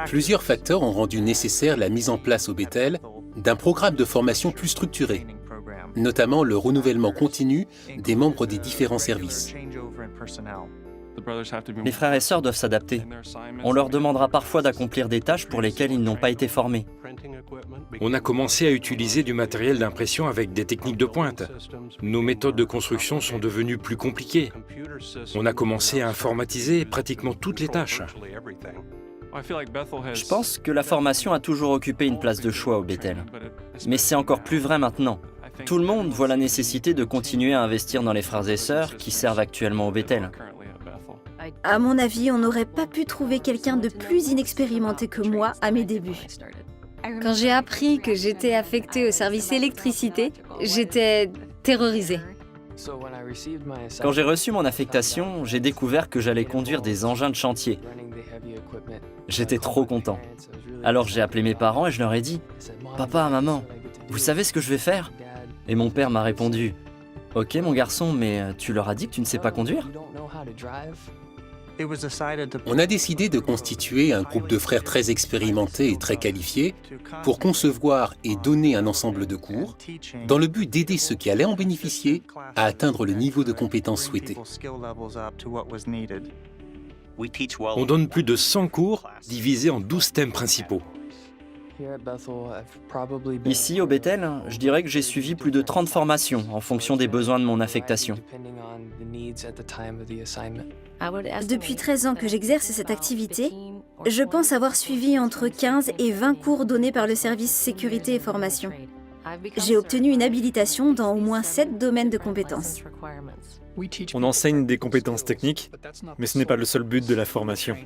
Plusieurs facteurs ont rendu nécessaire la mise en place au Bethel d'un programme de formation plus structuré, notamment le renouvellement continu des membres des différents services. Les frères et sœurs doivent s'adapter. On leur demandera parfois d'accomplir des tâches pour lesquelles ils n'ont pas été formés. On a commencé à utiliser du matériel d'impression avec des techniques de pointe. Nos méthodes de construction sont devenues plus compliquées. On a commencé à informatiser pratiquement toutes les tâches. Je pense que la formation a toujours occupé une place de choix au Bethel. Mais c'est encore plus vrai maintenant. Tout le monde voit la nécessité de continuer à investir dans les frères et sœurs qui servent actuellement au Bethel. À mon avis, on n'aurait pas pu trouver quelqu'un de plus inexpérimenté que moi à mes débuts. Quand j'ai appris que j'étais affectée au service électricité, j'étais terrorisée. Quand j'ai reçu mon affectation, j'ai découvert que j'allais conduire des engins de chantier. J'étais trop content. Alors j'ai appelé mes parents et je leur ai dit « Papa, maman, vous savez ce que je vais faire ?» Et mon père m'a répondu « Ok mon garçon, mais tu leur as dit que tu ne sais pas conduire ?» On a décidé de constituer un groupe de frères très expérimentés et très qualifiés pour concevoir et donner un ensemble de cours dans le but d'aider ceux qui allaient en bénéficier à atteindre le niveau de compétence souhaité. On donne plus de 100 cours divisés en 12 thèmes principaux. Ici, au Bethel, je dirais que j'ai suivi plus de 30 formations en fonction des besoins de mon affectation. Depuis 13 ans que j'exerce cette activité, je pense avoir suivi entre 15 et 20 cours donnés par le service sécurité et formation. J'ai obtenu une habilitation dans au moins 7 domaines de compétences. On enseigne des compétences techniques, mais ce n'est pas le seul but de la formation.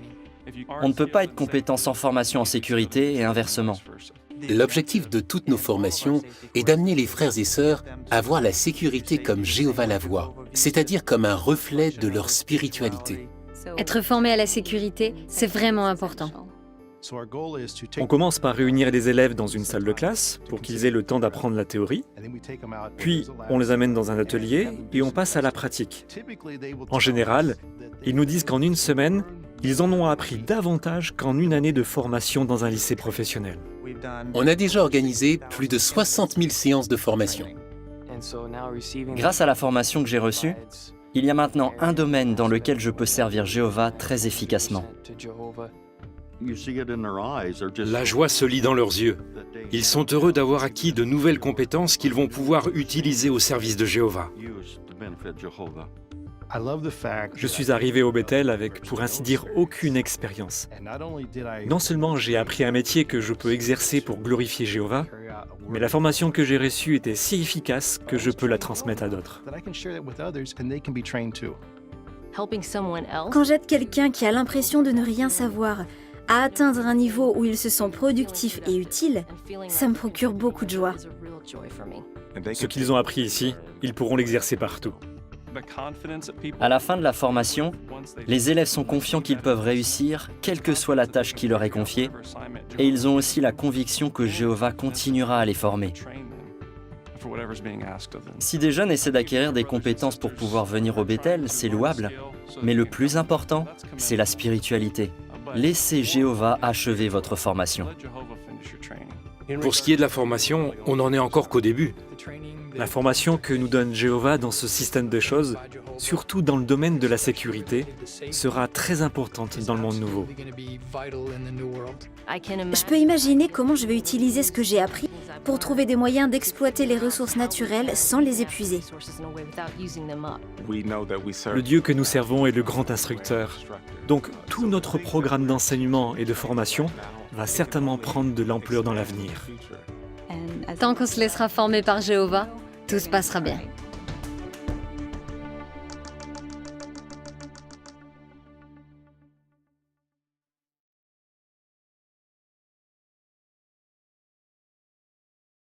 On ne peut pas être compétent sans formation en sécurité et inversement. L'objectif de toutes nos formations est d'amener les frères et sœurs à voir la sécurité comme Jéhovah la voit, c'est-à-dire comme un reflet de leur spiritualité. Être formé à la sécurité, c'est vraiment important. On commence par réunir les élèves dans une salle de classe pour qu'ils aient le temps d'apprendre la théorie, puis on les amène dans un atelier et on passe à la pratique. En général, ils nous disent qu'en une semaine, ils en ont appris davantage qu'en une année de formation dans un lycée professionnel. On a déjà organisé plus de 60 000 séances de formation. Grâce à la formation que j'ai reçue, il y a maintenant un domaine dans lequel je peux servir Jéhovah très efficacement. La joie se lit dans leurs yeux. Ils sont heureux d'avoir acquis de nouvelles compétences qu'ils vont pouvoir utiliser au service de Jéhovah. Je suis arrivé au Bethel avec, pour ainsi dire, aucune expérience. Non seulement j'ai appris un métier que je peux exercer pour glorifier Jéhovah, mais la formation que j'ai reçue était si efficace que je peux la transmettre à d'autres. Quand j'aide quelqu'un qui a l'impression de ne rien savoir à atteindre un niveau où il se sent productif et utile, ça me procure beaucoup de joie. Ce qu'ils ont appris ici, ils pourront l'exercer partout. À la fin de la formation, les élèves sont confiants qu'ils peuvent réussir, quelle que soit la tâche qui leur est confiée, et ils ont aussi la conviction que Jéhovah continuera à les former. Si des jeunes essaient d'acquérir des compétences pour pouvoir venir au Bethel, c'est louable, mais le plus important, c'est la spiritualité. Laissez Jéhovah achever votre formation. Pour ce qui est de la formation, on n'en est encore qu'au début. La formation que nous donne Jéhovah dans ce système de choses, surtout dans le domaine de la sécurité, sera très importante dans le monde nouveau. Je peux imaginer comment je vais utiliser ce que j'ai appris pour trouver des moyens d'exploiter les ressources naturelles sans les épuiser. Le Dieu que nous servons est le grand instructeur. Donc tout notre programme d'enseignement et de formation va certainement prendre de l'ampleur dans l'avenir. Tant qu'on se laissera former par Jéhovah, tout se passera bien.